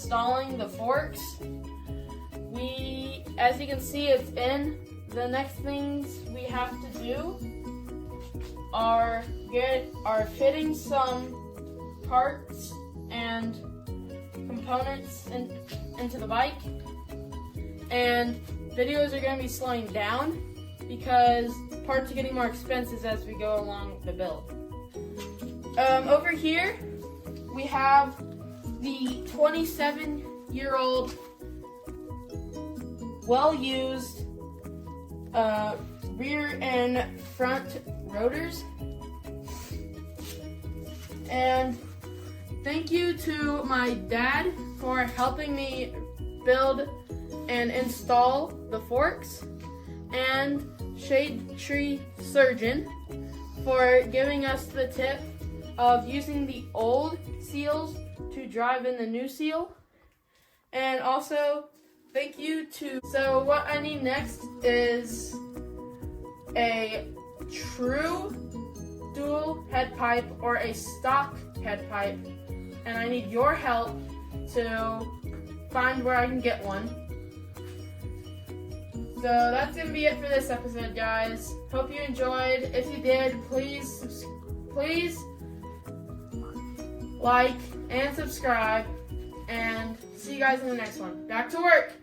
installing the forks. As you can see, it's in. The next things we have to do are fitting some parts and components into the bike. And videos are going to be slowing down because parts are getting more expensive as we go along with the build. Over here, we have the 27-year-old well-used rear and front rotors. And thank you to my dad for helping me build and install the forks, and Shade Tree Surgeon for giving us the tip of using the old seals to drive in the new seal. And also thank you to, so what I need next is a true dual head pipe or a stock head pipe, and I need your help to find where I can get one. So that's gonna be it for this episode, guys. Hope you enjoyed. If you did, please like and subscribe, and see you guys in the next one. Back to work.